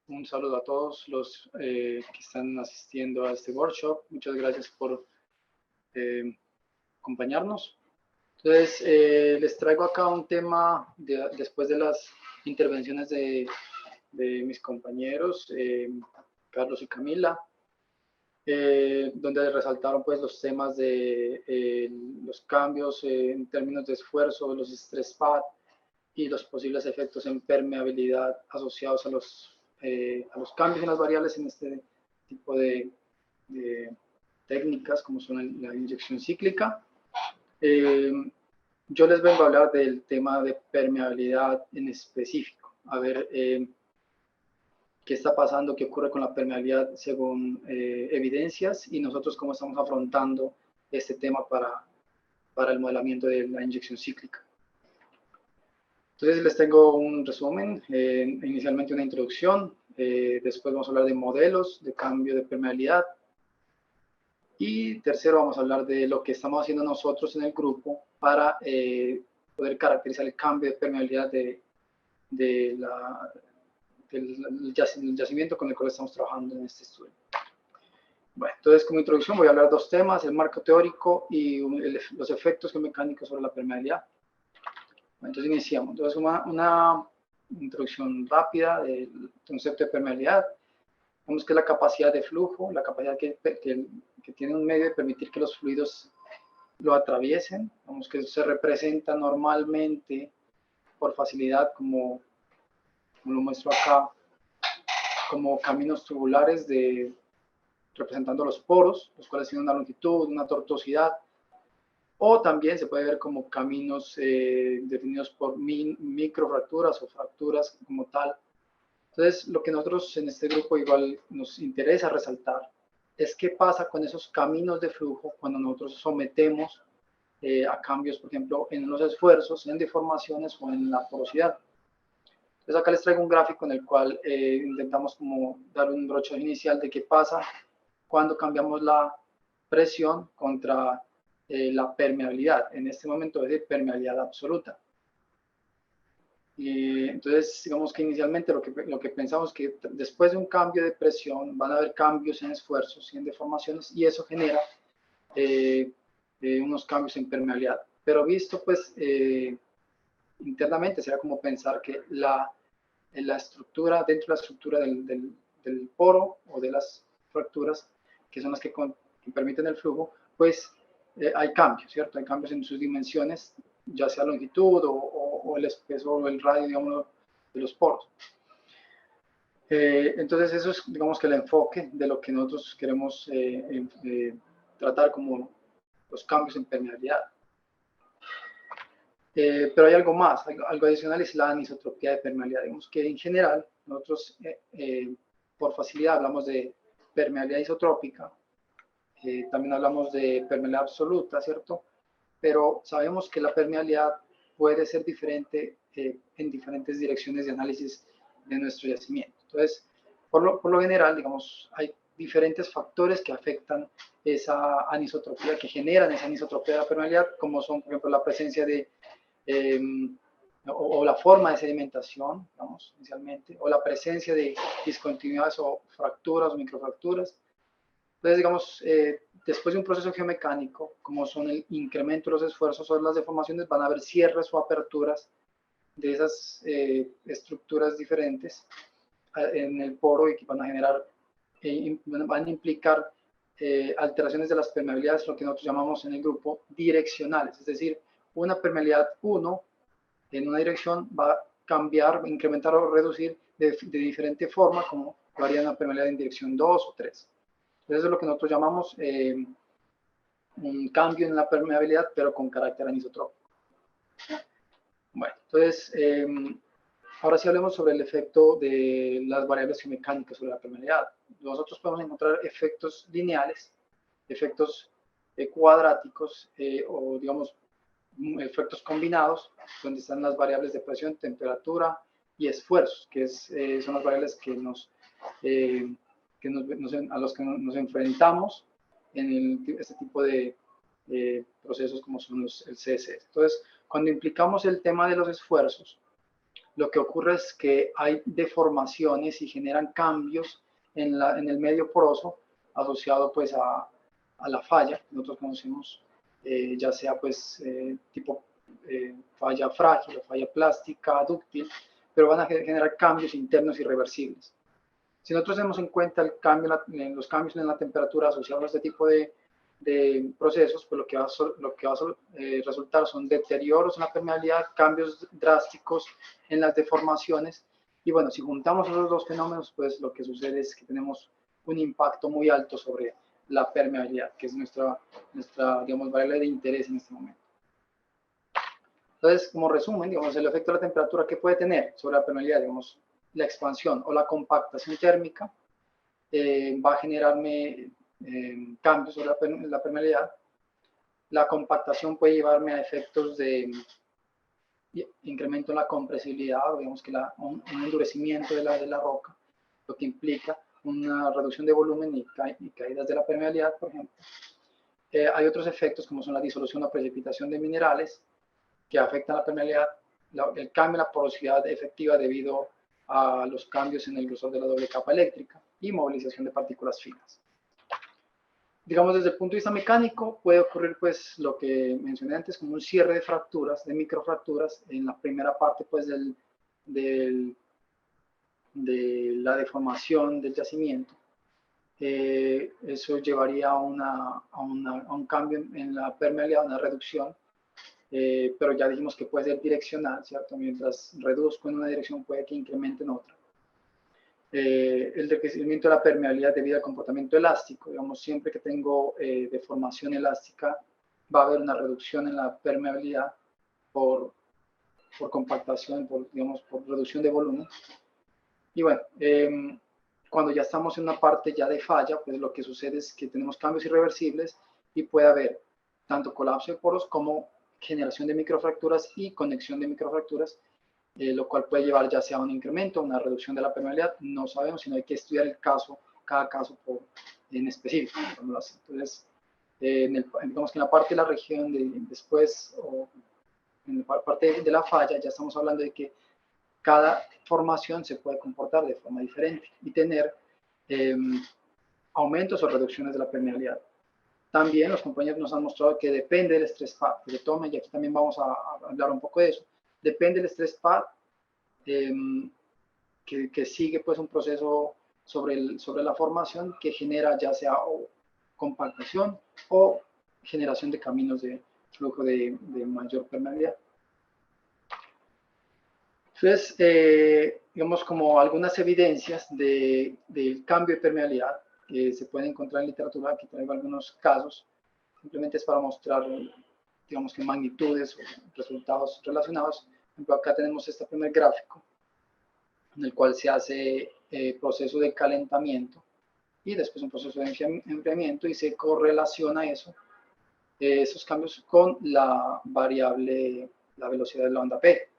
Un saludo a todos los que están asistiendo a este workshop. Muchas gracias por acompañarnos. Entonces, les traigo acá un tema después de las intervenciones de mis compañeros, Carlos y Camila, donde resaltaron pues los temas de los cambios en términos de esfuerzo, los stress path y los posibles efectos en permeabilidad asociados a los cambios en las variables en este tipo de técnicas como son la inyección cíclica. Yo les vengo a hablar del tema de permeabilidad en específico, a ver qué está pasando, qué ocurre con la permeabilidad según evidencias y nosotros cómo estamos afrontando este tema para el modelamiento de la inyección cíclica. Entonces les tengo un resumen, inicialmente una introducción, después vamos a hablar de modelos de cambio de permeabilidad y tercero vamos a hablar de lo que estamos haciendo nosotros en el grupo para poder caracterizar el cambio de permeabilidad del yacimiento con el cual estamos trabajando en este estudio. Bueno, entonces como introducción voy a hablar de dos temas, el marco teórico y los efectos geomecánicos sobre la permeabilidad. Entonces iniciamos. Entonces una introducción rápida del concepto de permeabilidad. Vemos que es la capacidad de flujo, la capacidad que tiene un medio de permitir que los fluidos lo atraviesen. Vemos que se representa normalmente por facilidad como lo muestro acá, como caminos tubulares representando los poros, los cuales tienen una longitud, una tortuosidad, o también se puede ver como caminos definidos por microfracturas o fracturas como tal. Entonces, lo que nosotros en este grupo igual nos interesa resaltar es qué pasa con esos caminos de flujo cuando nosotros sometemos a cambios, por ejemplo, en los esfuerzos, en deformaciones o en la porosidad. Entonces, acá les traigo un gráfico en el cual intentamos como dar un brochazo inicial de qué pasa cuando cambiamos la presión contra la permeabilidad. En este momento es de permeabilidad absoluta. Y entonces, digamos que inicialmente lo que pensamos que después de un cambio de presión van a haber cambios en esfuerzos y en deformaciones y eso genera unos cambios en permeabilidad. Pero visto pues internamente sería como pensar que la estructura, dentro de la estructura del poro o de las fracturas, que son las que permiten el flujo, pues hay cambios, ¿cierto? Hay cambios en sus dimensiones, ya sea longitud o el espeso o el radio, digamos, de los poros. Entonces eso es, digamos, que el enfoque de lo que nosotros queremos tratar como los cambios en permeabilidad. Pero hay algo más, algo adicional es la anisotropía de permeabilidad. Digamos que en general nosotros por facilidad hablamos de permeabilidad isotrópica, también hablamos de permeabilidad absoluta, ¿cierto? Pero sabemos que la permeabilidad puede ser diferente en diferentes direcciones de análisis de nuestro yacimiento. Entonces, por lo general, digamos, hay diferentes factores que afectan esa anisotropía, que generan esa anisotropía de la permeabilidad, como son, por ejemplo, la presencia de o la forma de sedimentación, digamos, inicialmente, o la presencia de discontinuidades o fracturas o microfracturas. Entonces, digamos, después de un proceso geomecánico, como son el incremento de los esfuerzos o las deformaciones, van a haber cierres o aperturas de esas estructuras diferentes en el poro y que van a generar, van a implicar alteraciones de las permeabilidades, lo que nosotros llamamos en el grupo direccionales, es decir, una permeabilidad 1 en una dirección va a cambiar, incrementar o reducir de diferente forma, como lo haría una permeabilidad en dirección 2 o 3. Entonces, eso es lo que nosotros llamamos un cambio en la permeabilidad, pero con carácter anisotrópico. Bueno, entonces, ahora sí hablemos sobre el efecto de las variables geomecánicas sobre la permeabilidad. Nosotros podemos encontrar efectos lineales, efectos cuadráticos o, digamos, efectos combinados, donde están las variables de presión, temperatura y esfuerzos, que son las variables que a los que nos enfrentamos en este tipo de procesos como son el CSS. Entonces, cuando implicamos el tema de los esfuerzos, lo que ocurre es que hay deformaciones y generan cambios en el medio poroso asociado pues a la falla que nosotros conocemos, ya sea pues tipo falla frágil o falla plástica, dúctil, pero van a generar cambios internos irreversibles. Si nosotros tenemos en cuenta los cambios en la temperatura asociados a este tipo de procesos, pues lo que va a resultar son deterioros en la permeabilidad, cambios drásticos en las deformaciones, y bueno, si juntamos esos dos fenómenos, pues lo que sucede es que tenemos un impacto muy alto sobre la permeabilidad, que es nuestra digamos, variable de interés en este momento. Entonces, como resumen, digamos, el efecto de la temperatura que puede tener sobre la permeabilidad, digamos, la expansión o la compactación térmica va a generarme cambios sobre la permeabilidad. La compactación puede llevarme a efectos de incremento en la compresibilidad, o digamos que un endurecimiento de la roca, lo que implica una reducción de volumen y caídas de la permeabilidad, por ejemplo. Hay otros efectos como son la disolución o precipitación de minerales que afectan la permeabilidad, el cambio en la porosidad efectiva debido a los cambios en el grosor de la doble capa eléctrica y movilización de partículas finas. Digamos, desde el punto de vista mecánico, puede ocurrir pues lo que mencioné antes, como un cierre de fracturas, de microfracturas, en la primera parte pues de la deformación del yacimiento. Eso llevaría a un cambio en la permeabilidad, una reducción, pero ya dijimos que puede ser direccional, ¿cierto? Mientras reduzco en una dirección puede que incremente en otra. El decrecimiento de la permeabilidad debido al comportamiento elástico, digamos, siempre que tengo deformación elástica va a haber una reducción en la permeabilidad por compactación, digamos, por reducción de volumen. Y bueno, cuando ya estamos en una parte ya de falla, pues lo que sucede es que tenemos cambios irreversibles y puede haber tanto colapso de poros como generación de microfracturas y conexión de microfracturas, lo cual puede llevar ya sea a un incremento, una reducción de la permeabilidad, no sabemos, sino hay que estudiar el caso, cada caso en específico. Entonces, digamos que en la parte de la región después, o en la parte de la falla, ya estamos hablando de que cada formación se puede comportar de forma diferente y tener aumentos o reducciones de la permeabilidad. También los compañeros nos han mostrado que depende del estrés pad que se tome, y aquí también vamos a hablar un poco de eso. Depende del estrés pad que sigue pues un proceso sobre la formación que genera ya sea o compactación o generación de caminos de flujo de mayor permeabilidad. Entonces, digamos como algunas evidencias del cambio de permeabilidad que se pueden encontrar en literatura, aquí traigo algunos casos, simplemente es para mostrar, digamos que magnitudes o resultados relacionados. Por ejemplo, acá tenemos este primer gráfico, en el cual se hace proceso de calentamiento y después un proceso de enfriamiento y se correlaciona eso, esos cambios con la variable, la velocidad de la onda P.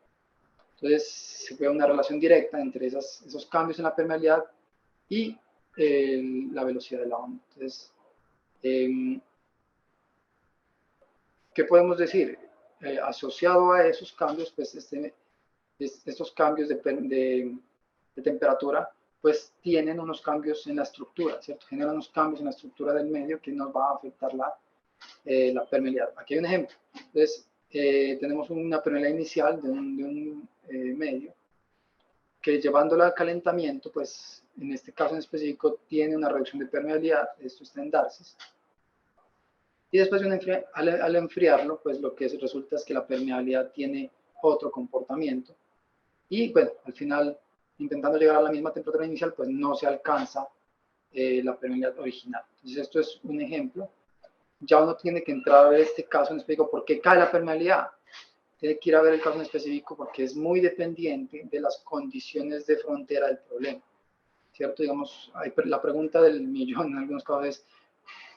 Entonces se ve una relación directa entre esos cambios en la permeabilidad y la velocidad de la onda. Entonces, ¿qué podemos decir? Asociado a esos cambios, pues estos cambios de temperatura, pues tienen unos cambios en la estructura, ¿cierto? Generan unos cambios en la estructura del medio que nos va a afectar la permeabilidad. Aquí hay un ejemplo. Entonces, tenemos una permeabilidad inicial de un medio que llevándola al calentamiento, pues en este caso en específico tiene una reducción de permeabilidad, esto está en Darcis. Y después al enfriarlo, pues lo que resulta es que la permeabilidad tiene otro comportamiento. Y bueno, al final, intentando llegar a la misma temperatura inicial, pues no se alcanza la permeabilidad original. Entonces esto es un ejemplo. Ya uno tiene que entrar a ver este caso en específico, ¿por qué cae la permeabilidad? Tiene que ir a ver el caso en específico porque es muy dependiente de las condiciones de frontera del problema, ¿cierto? Digamos, la pregunta del millón en algunos casos es,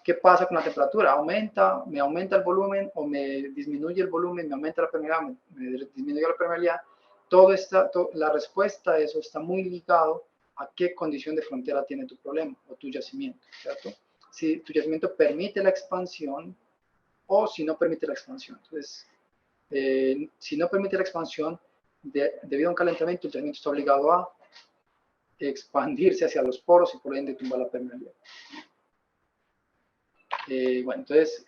¿qué pasa con la temperatura? ¿Me aumenta el volumen o me disminuye el volumen, me aumenta la permeabilidad, me disminuye la permeabilidad? La respuesta a eso está muy ligado a qué condición de frontera tiene tu problema o tu yacimiento, ¿cierto? Si tu yacimiento permite la expansión o si no permite la expansión. Entonces, si no permite la expansión, debido a un calentamiento, el sedimento está obligado a expandirse hacia los poros y por ende tumba la permeabilidad. Bueno, entonces,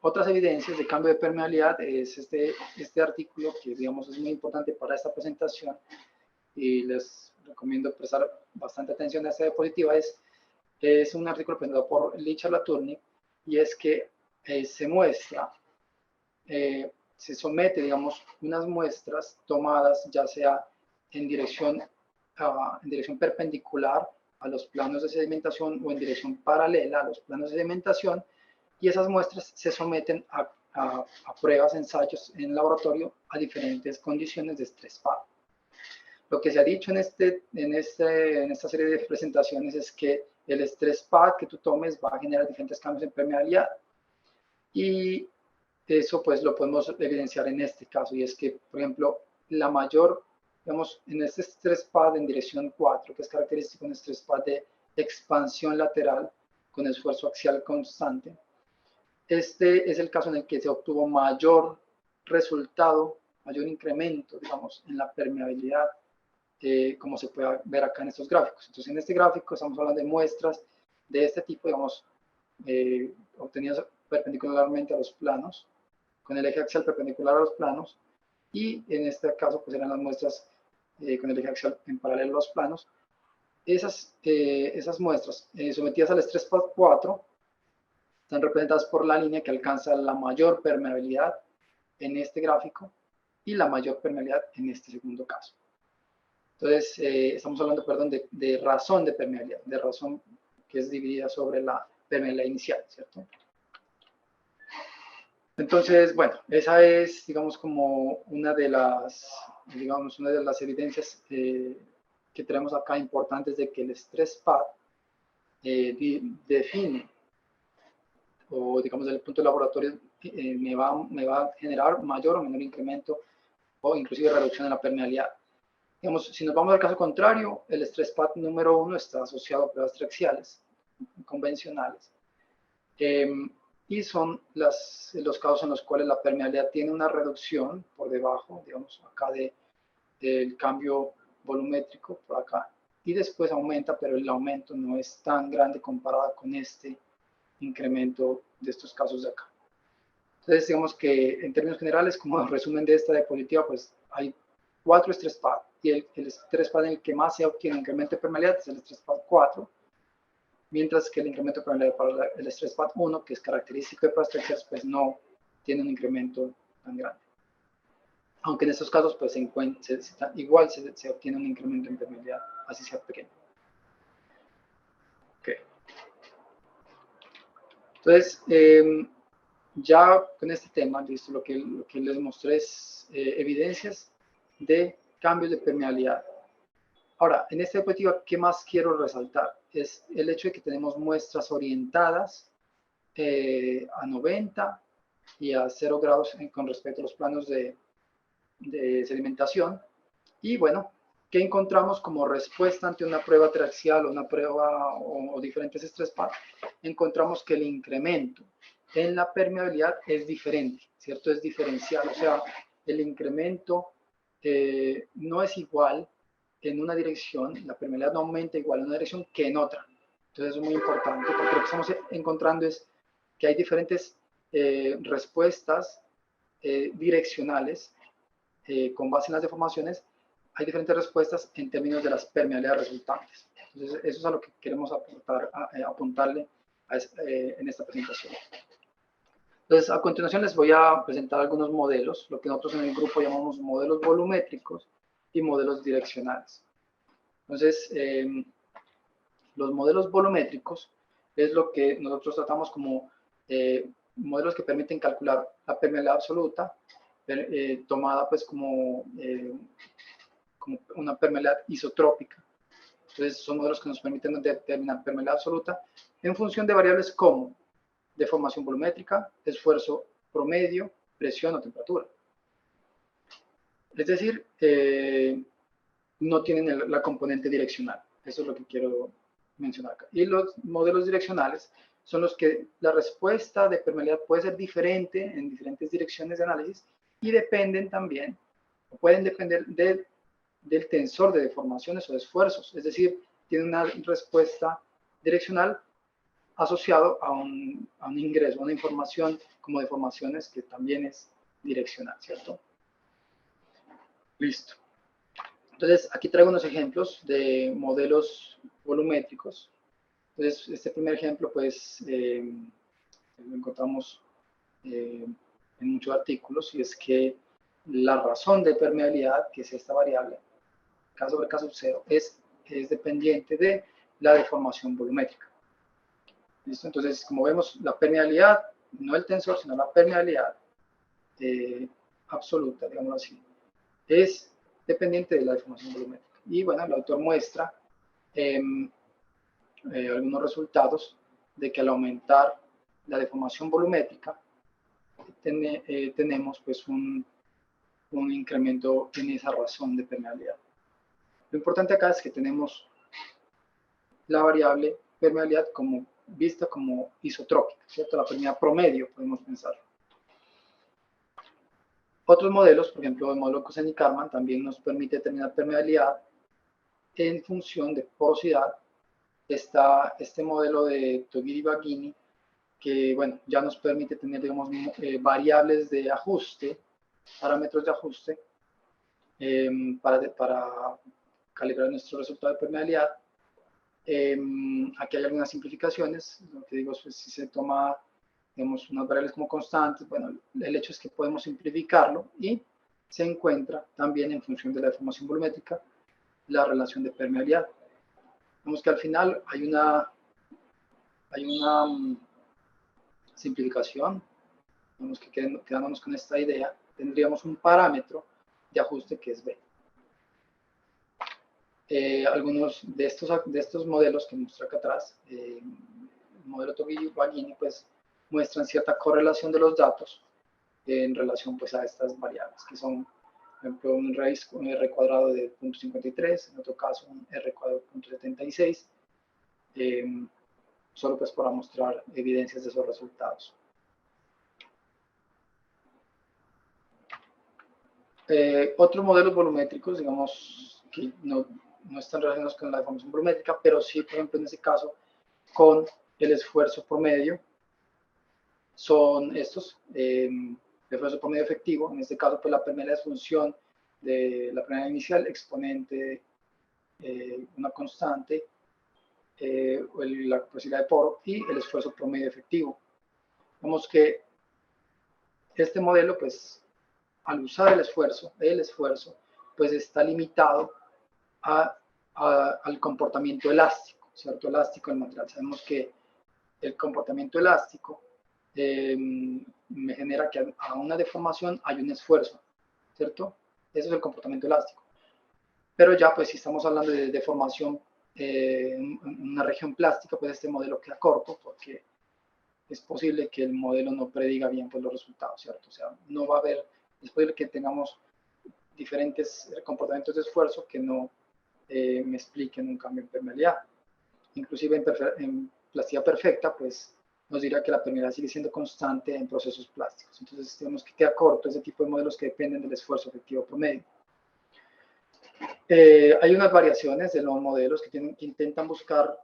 otras evidencias de cambio de permeabilidad es este artículo que, digamos, es muy importante para esta presentación y les recomiendo prestar bastante atención a esta diapositiva. Es un artículo presentado por Licha Latourny y es que se muestra, se somete, digamos, unas muestras tomadas ya sea en dirección perpendicular a los planos de sedimentación o en dirección paralela a los planos de sedimentación, y esas muestras se someten a pruebas, ensayos en laboratorio a diferentes condiciones de estrés PAD. Lo que se ha dicho en esta serie de presentaciones es que el estrés PAD que tú tomes va a generar diferentes cambios en permeabilidad, y eso pues lo podemos evidenciar en este caso, y es que, por ejemplo, la mayor, digamos, en este estrés pad en dirección 4, que es característico de un estrés pad de expansión lateral con esfuerzo axial constante, este es el caso en el que se obtuvo mayor resultado, mayor incremento, digamos, en la permeabilidad, como se puede ver acá en estos gráficos. Entonces, en este gráfico estamos hablando de muestras de este tipo, digamos, obtenidas perpendicularmente a los planos, con el eje axial perpendicular a los planos, y en este caso pues eran las muestras con el eje axial en paralelo a los planos. Esas muestras sometidas al estrés PAD 4 están representadas por la línea que alcanza la mayor permeabilidad en este gráfico y la mayor permeabilidad en este segundo caso. Entonces, estamos hablando, perdón, de razón de permeabilidad, de razón que es dividida sobre la permeabilidad inicial, ¿cierto? Entonces, bueno, esa es, digamos, como una de las evidencias que tenemos acá importantes de que el estrés PAD define, o digamos desde el punto de laboratorio, me va a generar mayor o menor incremento o inclusive reducción en la permeabilidad. Digamos, si nos vamos al caso contrario, el estrés PAD número 1 está asociado a pruebas triaxiales convencionales. Y son los casos en los cuales la permeabilidad tiene una reducción por debajo, digamos, acá del cambio volumétrico, por acá, y después aumenta, pero el aumento no es tan grande comparado con este incremento de estos casos de acá. Entonces, digamos que en términos generales, como resumen de esta diapositiva, pues hay 4 estrés PAD, y el estrés PAD en el que más se obtiene incremento de permeabilidad es el estrés PAD 4, mientras que el incremento de permeabilidad para el estrés PAD 1, que es característico de pruebas triaxiales, pues no tiene un incremento tan grande. Aunque en estos casos, pues igual se obtiene un incremento en permeabilidad, así sea pequeño. Okay. Entonces, ya con este tema, listo, lo que les mostré es evidencias de cambios de permeabilidad. Ahora, en esta diapositiva, ¿qué más quiero resaltar? Es el hecho de que tenemos muestras orientadas a 90 y a 0 grados con respecto a los planos de sedimentación. Y bueno, ¿qué encontramos como respuesta ante una prueba triaxial o una prueba o diferentes estrés PAD? Encontramos que el incremento en la permeabilidad es diferente, ¿cierto? Es diferencial, o sea, el incremento no es igual en una dirección, la permeabilidad no aumenta igual en una dirección que en otra. Entonces es muy importante porque lo que estamos encontrando es que hay diferentes respuestas direccionales con base en las deformaciones. Hay diferentes respuestas en términos de las permeabilidades resultantes. Entonces eso es a lo que queremos apuntarle en esta presentación. Entonces, a continuación les voy a presentar algunos modelos, lo que nosotros en el grupo llamamos modelos volumétricos y modelos direccionales. Entonces, los modelos volumétricos es lo que nosotros tratamos como modelos que permiten calcular la permeabilidad absoluta, tomada pues como una permeabilidad isotrópica. Entonces, son modelos que nos permiten determinar permeabilidad absoluta en función de variables como deformación volumétrica, esfuerzo promedio, presión o temperatura. Es decir, no tienen la componente direccional. Eso es lo que quiero mencionar acá. Y los modelos direccionales son los que la respuesta de permeabilidad puede ser diferente en diferentes direcciones de análisis y dependen también pueden depender del tensor de deformaciones o de esfuerzos, es decir, tiene una respuesta direccional asociado a un ingreso, a una información como deformaciones que también es direccional, ¿cierto? Listo. Entonces, aquí traigo unos ejemplos de modelos volumétricos. Entonces, este primer ejemplo, pues, lo encontramos en muchos artículos, y es que la razón de permeabilidad, que es esta variable, K sobre K sub 0, es dependiente de la deformación volumétrica. ¿Listo? Entonces, como vemos, la permeabilidad, no el tensor, sino la permeabilidad absoluta, digamos así, es dependiente de la deformación volumétrica. Y bueno, el autor muestra algunos resultados de que al aumentar la deformación volumétrica, tenemos pues un incremento en esa razón de permeabilidad. Lo importante acá es que tenemos la variable permeabilidad vista como isotrópica, ¿cierto? La permeabilidad promedio, podemos pensar. Otros modelos, por ejemplo, el modelo Cosenyi-Karman, también nos permite determinar permeabilidad en función de porosidad. Está este modelo de Togiri-Baghini, que bueno, ya nos permite tener, digamos, variables de ajuste, parámetros de ajuste, para calibrar nuestro resultado de permeabilidad. Aquí hay algunas simplificaciones. Lo que digo es que si se toma, digamos, unas variables como constantes, bueno, el hecho es que podemos simplificarlo y se encuentra también en función de la deformación volumétrica la relación de permeabilidad. Vemos que al final hay una simplificación. Vemos que quedándonos con esta idea, tendríamos un parámetro de ajuste que es B. Algunos de estos modelos que muestro acá atrás, el modelo Togiri-Baghini, pues muestran cierta correlación de los datos en relación pues a estas variables, que son, por ejemplo, un R cuadrado de 0.53, en otro caso un R cuadrado de 0.76, solo pues para mostrar evidencias de esos resultados. Otros modelos volumétricos, digamos, que no están relacionados con la deformación volumétrica, pero sí, por ejemplo, en este caso, con el esfuerzo promedio, son estos, el esfuerzo promedio efectivo. En este caso, pues la permeabilidad es función de la permeabilidad inicial, exponente, una constante, la posibilidad de poro y el esfuerzo promedio efectivo. Vemos que este modelo, pues, al usar el esfuerzo, pues está limitado al comportamiento elástico, ¿cierto? Elástico del material. Sabemos que el comportamiento elástico me genera que a una deformación hay un esfuerzo, ¿cierto? Eso es el comportamiento elástico. Pero ya, pues, si estamos hablando de deformación en una región plástica, pues este modelo queda corto, porque es posible que el modelo no prediga bien pues, los resultados, ¿cierto? O sea, no va a haber, es posible que tengamos diferentes comportamientos de esfuerzo que no me expliquen un cambio en permeabilidad. Inclusive en plasticidad perfecta, pues nos dirá que la permeabilidad sigue siendo constante en procesos plásticos. Entonces tenemos que quedar corto ese tipo de modelos que dependen del esfuerzo efectivo promedio. Hay unas variaciones de los modelos que intentan buscar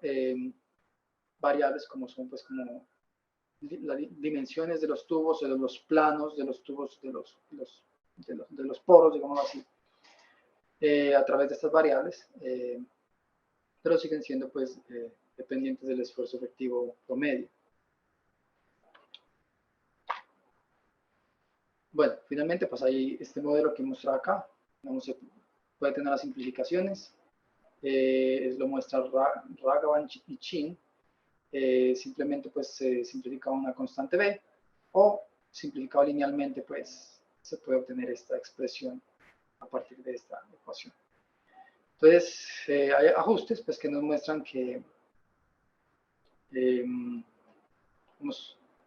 variables como son, pues, como las dimensiones de los tubos, de los planos de los tubos, de los poros, digamos así, a través de estas variables, pero siguen siendo pues dependientes del esfuerzo efectivo promedio. Bueno, finalmente pues hay este modelo que muestra acá, vamos, puede tener las simplificaciones, lo muestra Ragavan y Chin. Simplemente pues se simplifica una constante B, o simplificado linealmente pues se puede obtener esta expresión a partir de esta ecuación. Entonces hay ajustes pues que nos muestran que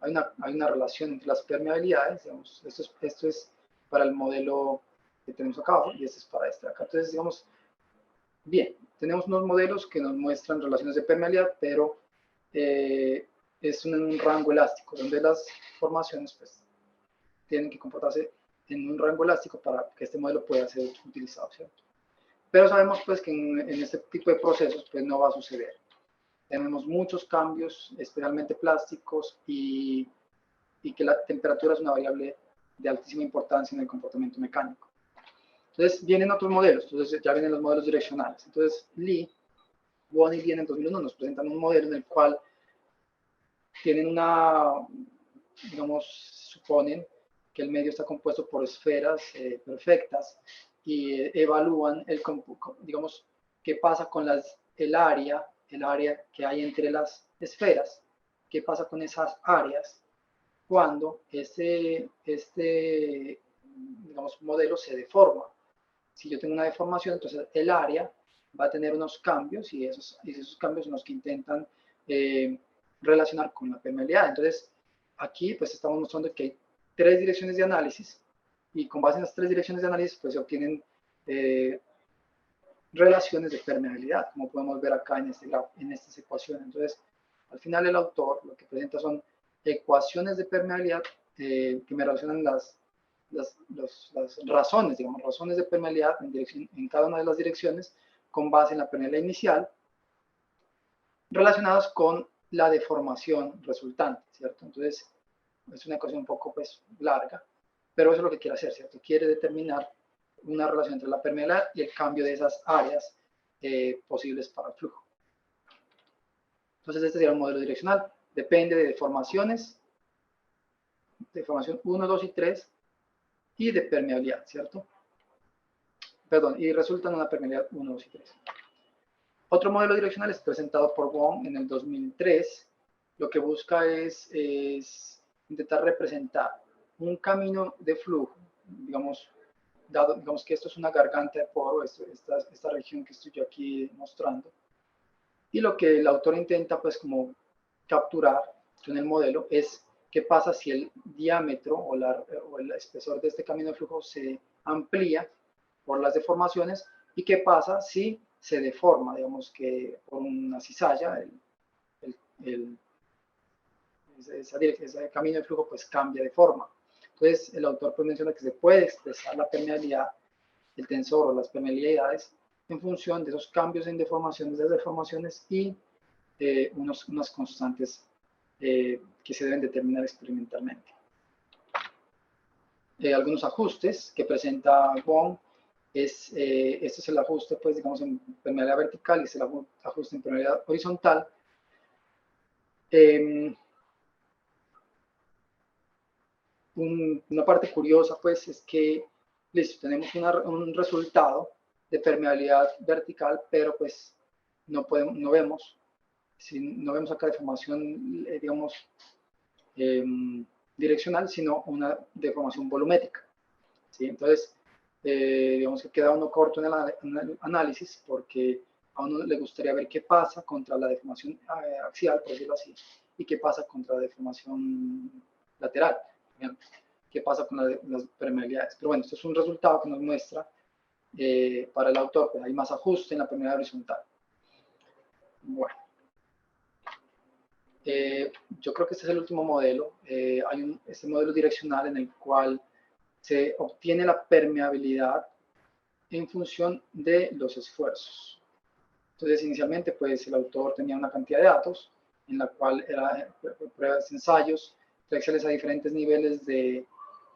hay una relación entre las permeabilidades, digamos, esto es para el modelo que tenemos acá abajo y este es para este acá. Entonces, digamos, bien, tenemos unos modelos que nos muestran relaciones de permeabilidad, pero es un rango elástico donde las formaciones pues tienen que comportarse en un rango elástico para que este modelo pueda ser utilizado, ¿cierto? Pero sabemos pues que en este tipo de procesos pues no va a suceder. Tenemos muchos cambios, especialmente plásticos, y que la temperatura es una variable de altísima importancia en el comportamiento mecánico. Entonces vienen otros modelos, entonces ya vienen los modelos direccionales. Entonces Won y Lee en el 2001 nos presentan un modelo en el cual tienen digamos, suponen que el medio está compuesto por esferas perfectas y evalúan digamos, qué pasa con el área que hay entre las esferas, qué pasa con esas áreas cuando digamos, modelo se deforma. Si yo tengo una deformación, entonces el área va a tener unos cambios y esos cambios son los que intentan relacionar con la permeabilidad. Entonces, aquí pues estamos mostrando que hay 3 direcciones de análisis y con base en las 3 direcciones de análisis pues se obtienen relaciones de permeabilidad, como podemos ver acá en estas ecuaciones. Entonces, al final el autor lo que presenta son ecuaciones de permeabilidad que me relacionan las razones, digamos, razones de permeabilidad en cada una de las direcciones con base en la permeabilidad inicial relacionadas con la deformación resultante, ¿cierto? Entonces, es una ecuación un poco pues larga, pero eso es lo que quiere hacer, ¿cierto? Quiere determinar una relación entre la permeabilidad y el cambio de esas áreas posibles para el flujo. Entonces, este sería un modelo direccional. Depende de deformaciones, deformación 1, 2 y 3, y de permeabilidad, ¿cierto? Perdón, y resulta en una permeabilidad 1, 2 y 3. Otro modelo direccional es presentado por Wong en el 2003. Lo que busca es intentar representar un camino de flujo, digamos que esto es una garganta de poro, esta región que estoy yo aquí mostrando. Y lo que el autor intenta pues como capturar en el modelo es qué pasa si el diámetro o el espesor de este camino de flujo se amplía por las deformaciones y qué pasa si se deforma, digamos que por una cizalla, ese camino de flujo pues cambia de forma. Entonces el autor pues menciona que se puede expresar la permeabilidad, el tensor o las permeabilidades en función de esos cambios en deformaciones, de deformaciones y unas constantes que se deben determinar experimentalmente. Algunos ajustes que presenta Wong este es el ajuste, pues, digamos, en permeabilidad vertical y es el ajuste en permeabilidad horizontal. Una parte curiosa, pues, es que listo, tenemos un resultado de permeabilidad vertical, pero pues no vemos acá deformación, digamos, direccional, sino una deformación volumétrica, ¿sí? Entonces, digamos que queda uno corto en el análisis porque a uno le gustaría ver qué pasa contra la deformación axial, por decirlo así, y qué pasa contra la deformación lateral, qué pasa con las permeabilidades. Pero bueno, esto es un resultado que nos muestra para el autor, pues hay más ajuste en la permeabilidad horizontal. Bueno. Yo creo que este es el último modelo. Hay este modelo direccional en el cual se obtiene la permeabilidad en función de los esfuerzos. Entonces, inicialmente, pues el autor tenía una cantidad de datos en la cual era pruebas, ensayos, reacciones a diferentes niveles de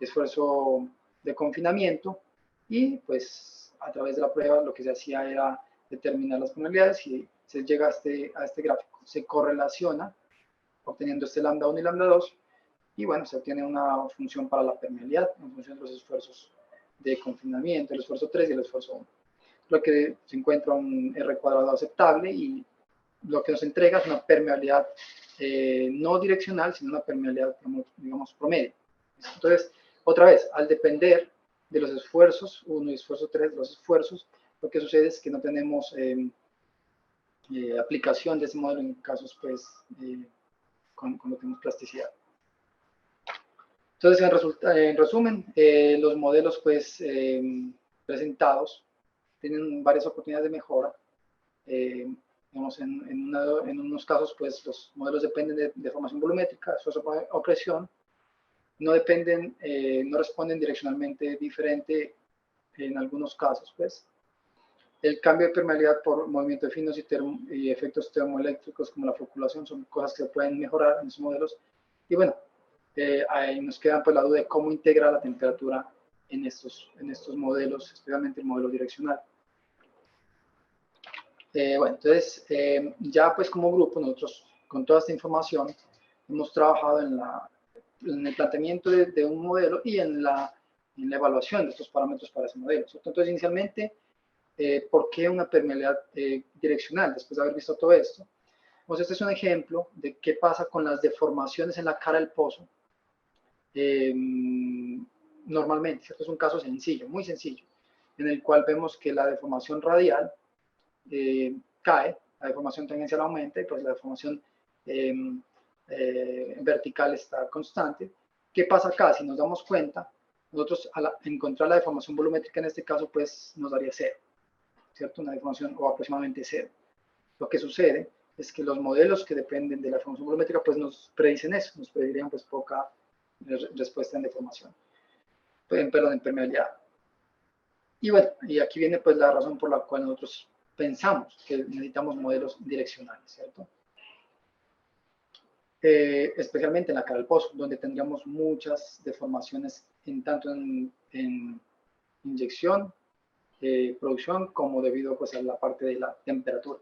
esfuerzo de confinamiento y pues a través de la prueba lo que se hacía era determinar las permeabilidades y se llega a este gráfico. Se correlaciona obteniendo este lambda 1 y lambda 2 y bueno, se obtiene una función para la permeabilidad en función de los esfuerzos de confinamiento, el esfuerzo 3 y el esfuerzo 1. Lo que se encuentra un R cuadrado aceptable y lo que nos entrega es una permeabilidad no direccional, sino una permeabilidad, digamos, promedio. Entonces, otra vez, al depender de los esfuerzos 1 y esfuerzo 3, los esfuerzos, lo que sucede es que no tenemos aplicación de ese modelo en casos, pues, cuando tenemos plasticidad. Entonces, en resumen, los modelos, pues, presentados tienen varias oportunidades de mejora. Digamos, en unos casos, pues, los modelos dependen de formación volumétrica, esfuerzo o presión. no dependen, no responden direccionalmente diferente en algunos casos, pues. El cambio de permeabilidad por movimiento de finos y efectos termoeléctricos como la floculación son cosas que se pueden mejorar en esos modelos. Y bueno, ahí nos queda pues la duda de cómo integrar la temperatura en estos modelos, especialmente el modelo direccional. Bueno, entonces ya pues como grupo nosotros con toda esta información hemos trabajado en el planteamiento de un modelo y en la evaluación de estos parámetros para ese modelo, ¿cierto? Entonces inicialmente, ¿por qué una permeabilidad direccional? Después de haber visto todo esto, pues este es un ejemplo de qué pasa con las deformaciones en la cara del pozo normalmente, ¿cierto? Es un caso sencillo, muy sencillo, en el cual vemos que la deformación radial cae, la deformación tangencial aumenta y pues la deformación vertical está constante. ¿Qué pasa acá? Si nos damos cuenta, nosotros al encontrar la deformación volumétrica en este caso, pues nos daría cero, ¿cierto? Una deformación o aproximadamente cero. Lo que sucede es que los modelos que dependen de la deformación volumétrica, pues nos predicen eso, nos predirían pues poca respuesta en deformación, perdón, en permeabilidad. Y bueno, y aquí viene pues la razón por la cual nosotros pensamos que necesitamos modelos direccionales, ¿cierto? Especialmente en la cara del pozo, donde tendríamos muchas deformaciones tanto en inyección, producción, como debido pues a la parte de la temperatura.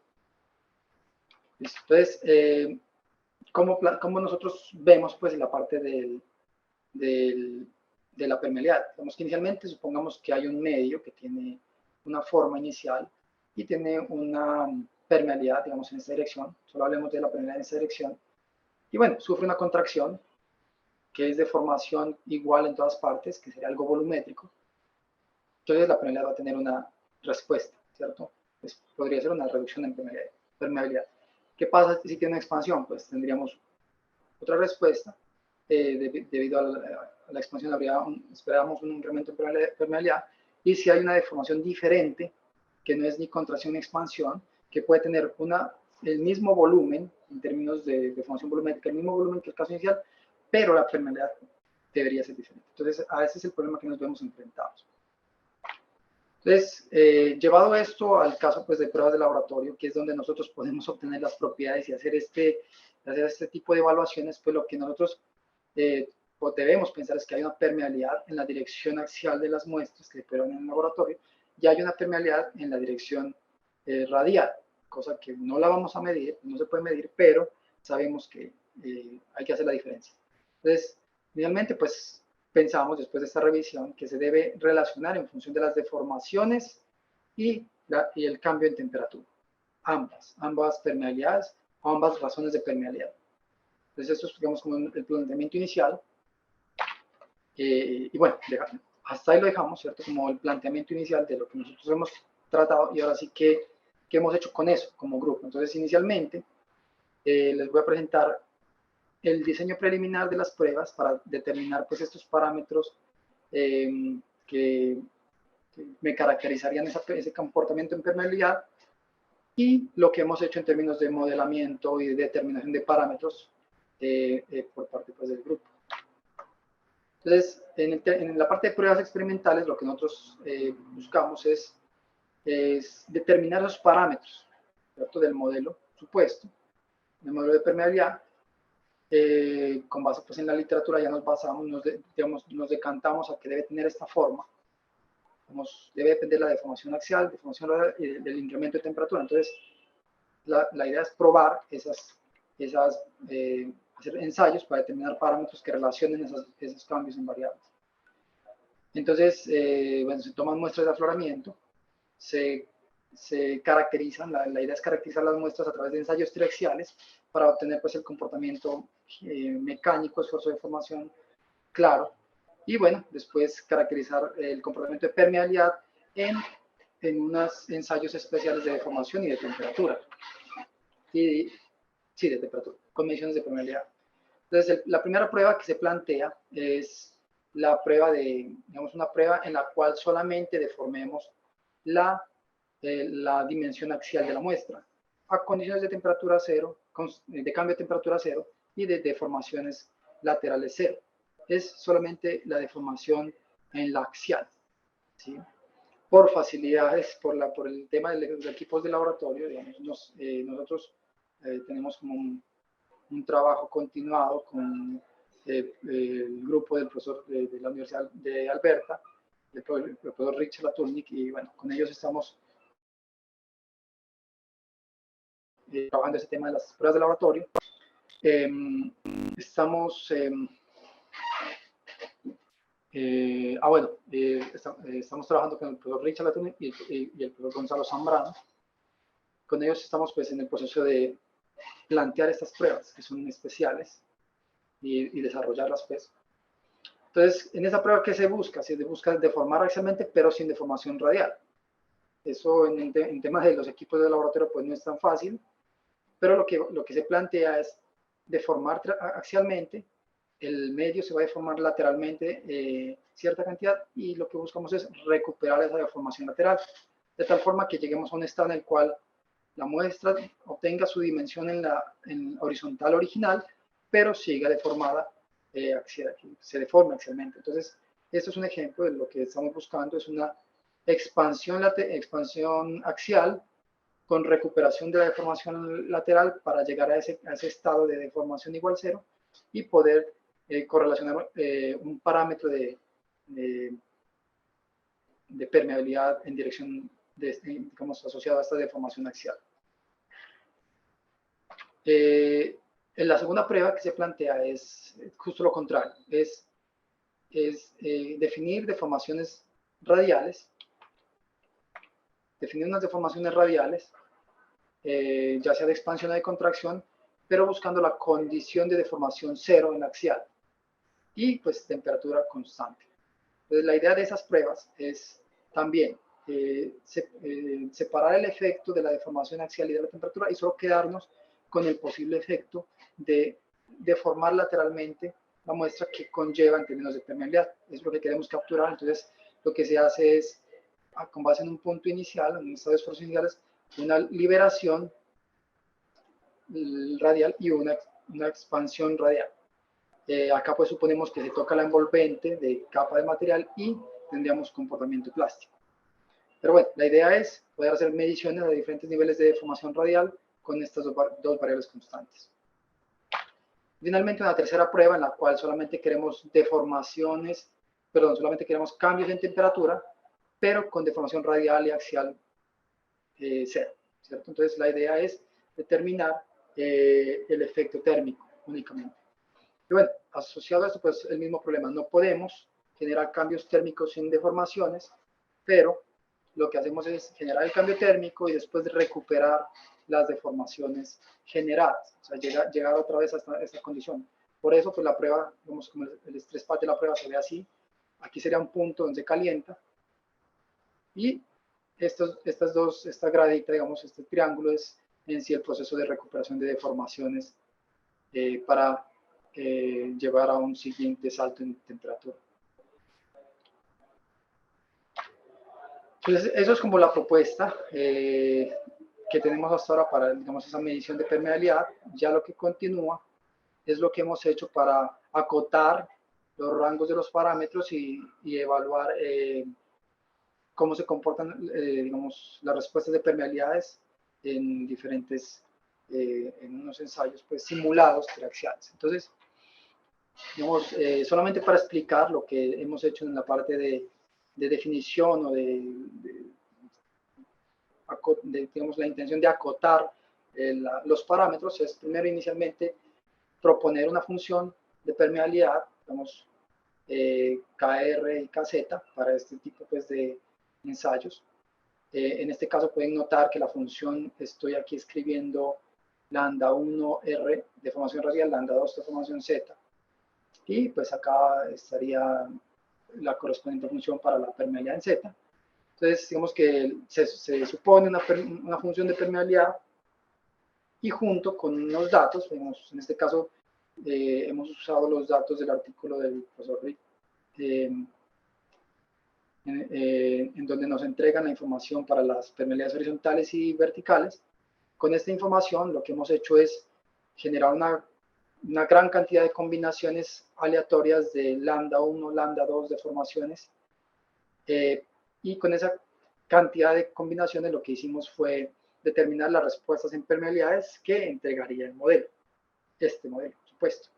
Entonces, ¿cómo nosotros vemos pues la parte de la permeabilidad? Digamos que inicialmente supongamos que hay un medio que tiene una forma inicial y tiene una permeabilidad, digamos, en esta dirección. Solo hablemos de la permeabilidad en esta dirección. Y bueno, sufre una contracción que es de formación igual en todas partes, que sería algo volumétrico. Entonces la permeabilidad va a tener una respuesta, ¿cierto? Pues podría ser una reducción en permeabilidad. ¿Qué pasa si tiene una expansión? Pues tendríamos otra respuesta. Debido a la expansión esperábamos un incremento en permeabilidad. Y si hay una deformación diferente, que no es ni contracción ni expansión, que puede tener el mismo volumen, en términos de deformación volumétrica, el mismo volumen que el caso inicial, pero la permeabilidad debería ser diferente. Entonces, a ese es el problema que nos vemos enfrentados. Entonces, llevado esto al caso pues, de pruebas de laboratorio, que es donde nosotros podemos obtener las propiedades y hacer este tipo de evaluaciones, pues lo que nosotros debemos pensar es que hay una permeabilidad en la dirección axial de las muestras que se prueban en el laboratorio y hay una permeabilidad en la dirección radial, cosa que no la vamos a medir, no se puede medir, pero sabemos que hay que hacer la diferencia. Entonces, finalmente, pues pensamos después de esta revisión que se debe relacionar en función de las deformaciones y el cambio en temperatura. Ambas permeabilidades o ambas razones de permeabilidad. Entonces esto es, digamos, como el planteamiento inicial. Y bueno, hasta ahí lo dejamos, ¿cierto? Como el planteamiento inicial de lo que nosotros hemos tratado y ahora sí que ¿qué hemos hecho con eso como grupo? Entonces inicialmente les voy a presentar el diseño preliminar de las pruebas para determinar pues estos parámetros que me caracterizarían ese comportamiento en permeabilidad y lo que hemos hecho en términos de modelamiento y de determinación de parámetros por parte pues, del grupo. Entonces, en la parte de pruebas experimentales, lo que nosotros buscamos es determinar los parámetros, ¿cierto? Del modelo supuesto, del modelo de permeabilidad. Con base pues, en la literatura ya nos basamos, nos decantamos a que debe tener esta forma. Debe depender de la deformación axial, deformación y del incremento de temperatura. Entonces, la idea es probar hacer ensayos para determinar parámetros que relacionen esos cambios en variables. Entonces, bueno, se toman muestras de afloramiento, se caracterizan, la idea es caracterizar las muestras a través de ensayos triaxiales para obtener pues, el comportamiento mecánico, esfuerzo de formación claro, y bueno, después caracterizar el comportamiento de permeabilidad en unos ensayos especiales de deformación y de temperatura. Sí, de temperatura, con mediciones de permeabilidad. Entonces, la primera prueba que se plantea es la prueba digamos, una prueba en la cual solamente deformemos la dimensión axial de la muestra a condiciones de temperatura cero, de cambio de temperatura cero y de deformaciones laterales cero. es solamente la deformación en la axial, ¿sí? Por facilidades, por el tema de los equipos de laboratorio, digamos, nosotros tenemos como un trabajo continuado con el grupo del profesor de la Universidad de Alberta, el profesor Richard Laturnik, y bueno, con ellos estamos trabajando ese tema de las pruebas de laboratorio. Estamos estamos trabajando con el profesor Richard Laturnik y el profesor Gonzalo Zambrano. Con ellos estamos pues en el proceso de plantear estas pruebas que son especiales y desarrollarlas pues. Entonces, en esa prueba, ¿qué se busca? Se busca deformar axialmente, pero sin deformación radial. Eso en temas de los equipos de laboratorio pues no es tan fácil, pero lo que se plantea es deformar axialmente, el medio se va a deformar lateralmente cierta cantidad y lo que buscamos es recuperar esa deformación lateral, de tal forma que lleguemos a un estado en el cual la muestra obtenga su dimensión en horizontal original, pero siga deformada, se deforma axialmente. Entonces, esto es un ejemplo de lo que estamos buscando, es una expansión axial con recuperación de la deformación lateral para llegar a ese estado de deformación igual cero y poder correlacionar un parámetro de permeabilidad en dirección, digamos, asociado a esta deformación axial. En la segunda prueba que se plantea es justo lo contrario, es definir deformaciones radiales, definir unas deformaciones radiales, ya sea de expansión o de contracción, pero buscando la condición de deformación cero en la axial y pues temperatura constante. Entonces la idea de esas pruebas es también separar el efecto de la deformación axial y de la temperatura y solo quedarnos con el posible efecto de deformar lateralmente la muestra que conlleva en términos de permeabilidad. Es lo que queremos capturar. Entonces lo que se hace es, con base en un punto inicial, en un estado de esfuerzos iniciales, una liberación radial y una expansión radial. Acá pues suponemos que se toca la envolvente de capa de material y tendríamos comportamiento plástico. Pero bueno, la idea es poder hacer mediciones de diferentes niveles de deformación radial con estas dos variables constantes. Finalmente, una tercera prueba en la cual solamente queremos solamente queremos cambios en temperatura, pero con deformación radial y axial cero, ¿cierto? Entonces la idea es determinar el efecto térmico únicamente. Y bueno, asociado a esto, pues el mismo problema. No podemos generar cambios térmicos sin deformaciones, pero lo que hacemos es generar el cambio térmico y después recuperar las deformaciones generadas. O sea, llegar otra vez hasta esta condición. Por eso, pues la prueba, vemos como el estrés patch de la prueba se ve así. Aquí sería un punto donde se calienta. Y esta gradita, digamos, este triángulo es en sí el proceso de recuperación de deformaciones para llevar a un siguiente salto en temperatura. Entonces, eso es como la propuesta que tenemos hasta ahora para, digamos, esa medición de permeabilidad. Ya lo que continúa es lo que hemos hecho para acotar los rangos de los parámetros y evaluar cómo se comportan, digamos, las respuestas de permeabilidades en diferentes, en unos ensayos pues, simulados triaxiales. Entonces, digamos, solamente para explicar lo que hemos hecho en la parte de definición o digamos, la intención de acotar los parámetros es primero inicialmente proponer una función de permeabilidad, digamos, KR y KZ para este tipo pues, de ensayos. En este caso pueden notar que la función, estoy aquí escribiendo lambda 1R de formación radial, lambda 2 de formación Z, y pues acá estaría la correspondiente función para la permeabilidad en Z. Entonces, digamos que se supone una función de permeabilidad y junto con unos datos, digamos, en este caso hemos usado los datos del artículo del profesor Rick, en donde nos entregan la información para las permeabilidades horizontales y verticales. Con esta información lo que hemos hecho es generar una gran cantidad de combinaciones aleatorias de lambda 1, lambda 2 deformaciones, y con esa cantidad de combinaciones lo que hicimos fue determinar las respuestas en permeabilidades que entregaría el modelo, este modelo, por supuesto.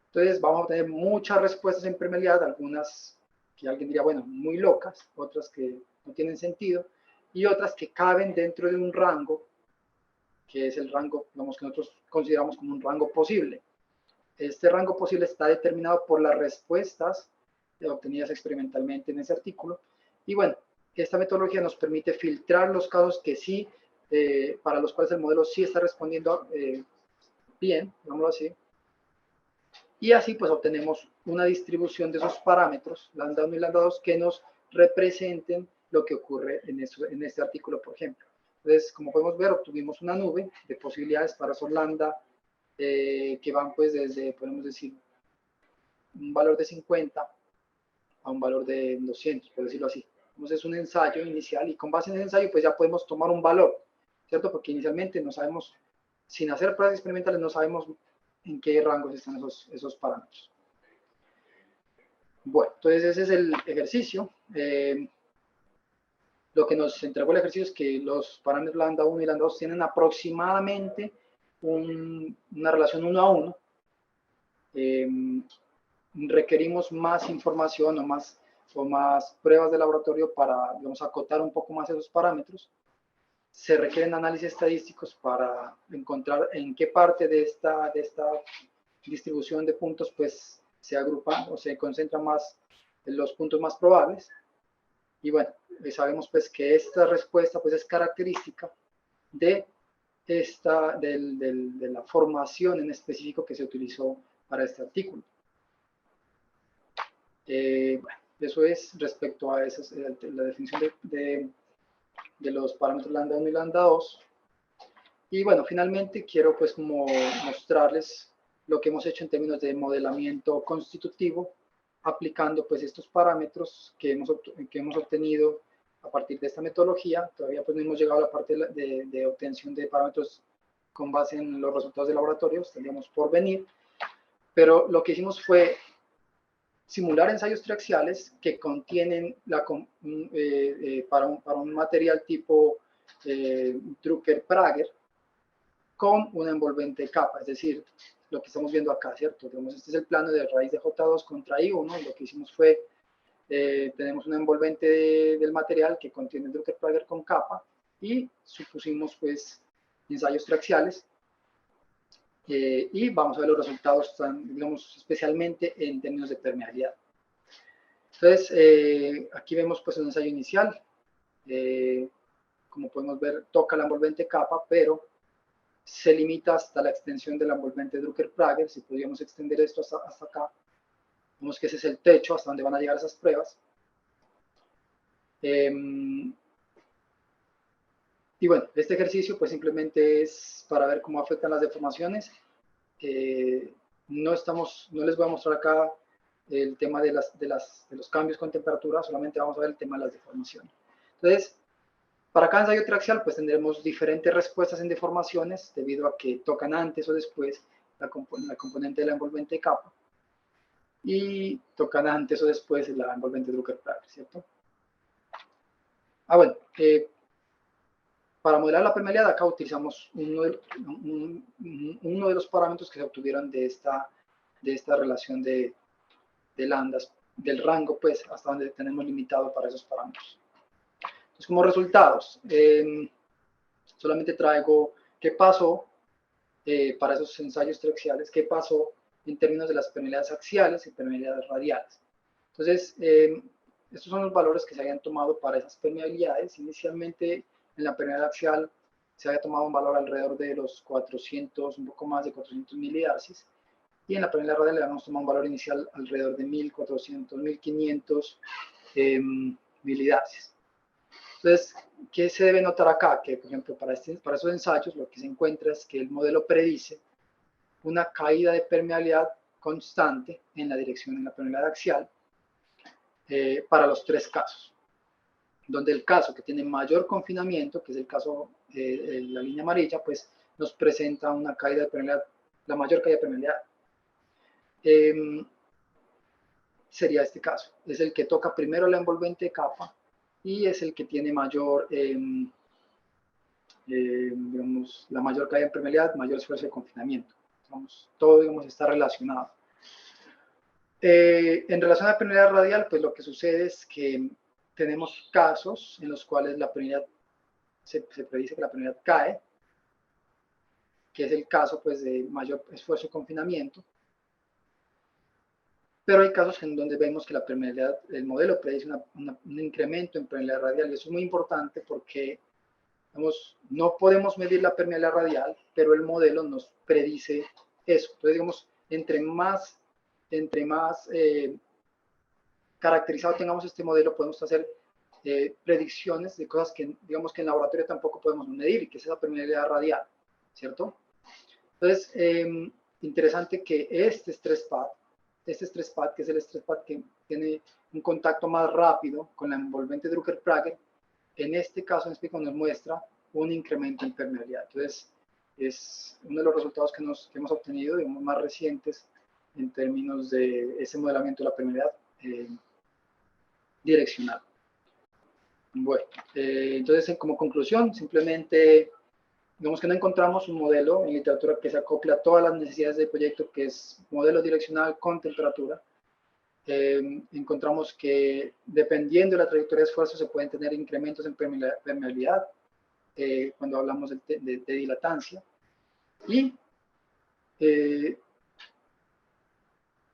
Entonces vamos a tener muchas respuestas en permeabilidad, algunas que alguien diría, bueno, muy locas, otras que no tienen sentido, y otras que caben dentro de un rango, que es el rango, digamos, que nosotros consideramos como un rango posible. Este rango posible está determinado por las respuestas obtenidas experimentalmente en ese artículo. Y bueno, esta metodología nos permite filtrar los casos que sí, para los cuales el modelo sí está respondiendo bien, digámoslo así. Y así pues obtenemos una distribución de esos parámetros, lambda 1 y lambda 2, que nos representen lo que ocurre en este artículo, por ejemplo. Entonces, como podemos ver, obtuvimos una nube de posibilidades para esos lambda que van pues desde, podemos decir, un valor de 50 a un valor de 200, por decirlo así. Entonces es un ensayo inicial y con base en ese ensayo pues ya podemos tomar un valor, ¿cierto? Porque inicialmente no sabemos, sin hacer pruebas experimentales, no sabemos en qué rangos están esos parámetros. Bueno, entonces ese es el ejercicio. Lo que nos entregó el ejercicio es que los parámetros lambda 1 y lambda 2 tienen aproximadamente una relación 1 a 1. Requerimos más información o más pruebas de laboratorio para, digamos, acotar un poco más esos parámetros. Se requieren análisis estadísticos para encontrar en qué parte de esta distribución de puntos pues se agrupan o se concentran más los puntos más probables. Y bueno, sabemos pues que esta respuesta pues es característica de la formación en específico que se utilizó para este artículo. Bueno, eso es respecto a la definición de los parámetros lambda 1 y lambda 2. Y bueno, finalmente quiero pues como mostrarles lo que hemos hecho en términos de modelamiento constitutivo, aplicando pues estos parámetros que hemos obtenido a partir de esta metodología. Todavía pues no hemos llegado a la parte de obtención de parámetros con base en los resultados de laboratorios, tendríamos por venir, pero lo que hicimos fue simular ensayos triaxiales que contienen para un material tipo Drucker-Prager con una envolvente capa, es decir, lo que estamos viendo acá, ¿cierto? Digamos, este es el plano de raíz de J2 contra I1, y lo que hicimos fue, tenemos una envolvente del material que contiene Drucker-Prager con capa, y supusimos, pues, ensayos triaxiales, y vamos a ver los resultados, digamos, especialmente en términos de permeabilidad. Entonces, aquí vemos, pues, un ensayo inicial, como podemos ver, toca la envolvente capa, pero se limita hasta la extensión de la envolvente Drucker-Prager. Si podríamos extender esto hasta acá, vemos que ese es el techo hasta donde van a llegar esas pruebas. Y bueno, este ejercicio pues simplemente es para ver cómo afectan las deformaciones. No les voy a mostrar acá el tema de los cambios con temperatura, solamente vamos a ver el tema de las deformaciones. Entonces, para cada ensayo triaxial, pues tendremos diferentes respuestas en deformaciones debido a que tocan antes o después la componente de la envolvente capa y tocan antes o después la envolvente Drucker-Prager, ¿cierto? Bueno, para modelar la permeabilidad acá utilizamos uno de los parámetros que se obtuvieron de esta relación de lambdas, del rango, pues, hasta donde tenemos limitado para esos parámetros. Entonces, como resultados, solamente traigo qué pasó para esos ensayos triaxiales, qué pasó en términos de las permeabilidades axiales y permeabilidades radiales. Entonces, estos son los valores que se habían tomado para esas permeabilidades. Inicialmente, en la permeabilidad axial se había tomado un valor alrededor de los 400, un poco más de 400 milidarcis, y en la permeabilidad radial le habíamos tomado un valor inicial alrededor de 1400, 1500 milidarcis. Entonces, ¿qué se debe notar acá? Que, por ejemplo, para esos ensayos lo que se encuentra es que el modelo predice una caída de permeabilidad constante en la dirección de la permeabilidad axial para los tres casos, donde el caso que tiene mayor confinamiento, que es el caso de la línea amarilla, pues nos presenta una caída de permeabilidad, la mayor caída de permeabilidad. sería este caso. Es el que toca primero la envolvente capa y es el que tiene mayor, digamos, la mayor caída en permeabilidad, mayor esfuerzo de confinamiento. Digamos, todo, digamos, está relacionado. En relación a la permeabilidad radial, pues lo que sucede es que tenemos casos en los cuales la permeabilidad, se predice que la permeabilidad cae, que es el caso pues de mayor esfuerzo de confinamiento. Pero hay casos en donde vemos que la permeabilidad, el modelo predice un incremento en permeabilidad radial, y eso es muy importante porque digamos, no podemos medir la permeabilidad radial, pero el modelo nos predice eso. Entonces, digamos, entre más caracterizado tengamos este modelo, podemos hacer predicciones de cosas que, digamos, que en laboratorio tampoco podemos medir, que es esa permeabilidad radial, ¿cierto? Entonces, interesante que este stress pad, que es el stress pad que tiene un contacto más rápido con la envolvente Drucker-Prager, en este caso nos muestra un incremento en permeabilidad. Entonces, es uno de los resultados que hemos obtenido, digamos, más recientes en términos de ese modelamiento de la permeabilidad direccional. Bueno, entonces, como conclusión, simplemente digamos que no encontramos un modelo en literatura que se acople a todas las necesidades del proyecto, que es modelo direccional con temperatura. Encontramos que dependiendo de la trayectoria de esfuerzo se pueden tener incrementos en permeabilidad cuando hablamos de dilatancia. Y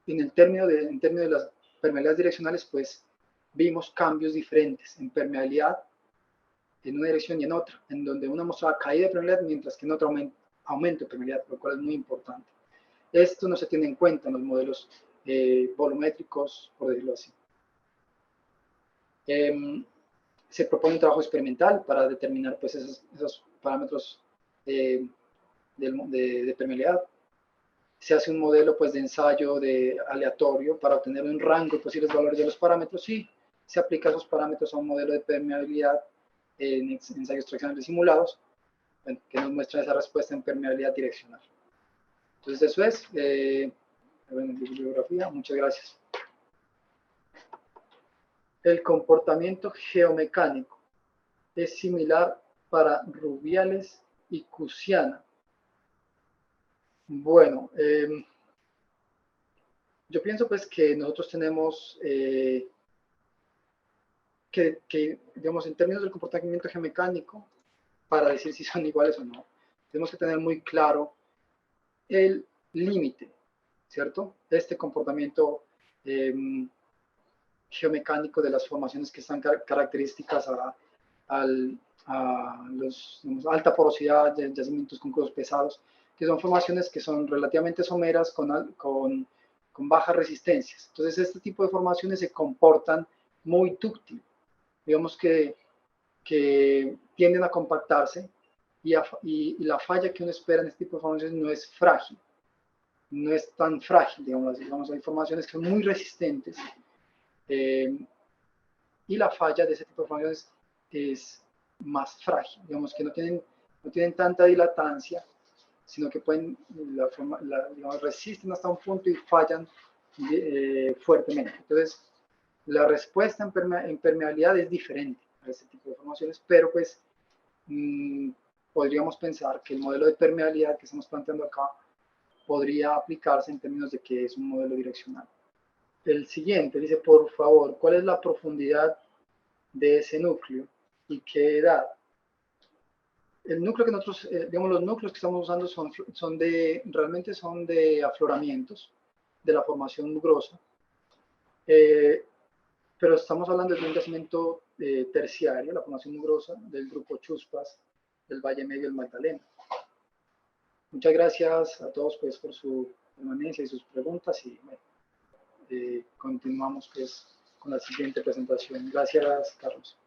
en términos de las permeabilidades direccionales, pues vimos cambios diferentes en permeabilidad en una dirección y en otra, en donde una mostraba caída de permeabilidad, mientras que en otra aumento de permeabilidad, lo cual es muy importante. Esto no se tiene en cuenta en los modelos volumétricos, por decirlo así. Se propone un trabajo experimental para determinar pues, esos parámetros de permeabilidad. Se hace un modelo pues, de ensayo aleatorio para obtener un rango de posibles valores de los parámetros y se aplica esos parámetros a un modelo de permeabilidad en ensayos traccionales simulados, que nos muestra esa respuesta en permeabilidad direccional. Entonces eso es bibliografía. Muchas gracias. El comportamiento geomecánico es similar para Rubiales y Cusiana. Bueno, yo pienso pues que nosotros tenemos que, digamos, en términos del comportamiento geomecánico, para decir si son iguales o no, tenemos que tener muy claro el límite, ¿cierto? Este comportamiento geomecánico de las formaciones que están características a los, digamos, alta porosidad de yacimientos con crudos pesados, que son formaciones que son relativamente someras con bajas resistencias. Entonces, este tipo de formaciones se comportan muy dúctil. Digamos que tienden a compactarse y la falla que uno espera en este tipo de formaciones no es frágil, no es tan frágil, digamos, hay formaciones que son muy resistentes y la falla de ese tipo de formaciones es más frágil, digamos que no tienen tanta dilatancia, sino que pueden, digamos, resisten hasta un punto y fallan fuertemente. Entonces, la respuesta en permeabilidad es diferente a este tipo de formaciones, pero pues podríamos pensar que el modelo de permeabilidad que estamos planteando acá podría aplicarse en términos de que es un modelo direccional. El siguiente dice, por favor, ¿cuál es la profundidad de ese núcleo y qué edad? El núcleo que nosotros, digamos, los núcleos que estamos usando realmente son de afloramientos de la formación mugrosa, pero estamos hablando de un yacimiento terciario, la formación mugrosa del grupo Chuspas del Valle Medio del Magdalena. Muchas gracias a todos pues, por su permanencia y sus preguntas y continuamos pues, con la siguiente presentación. Gracias, Carlos.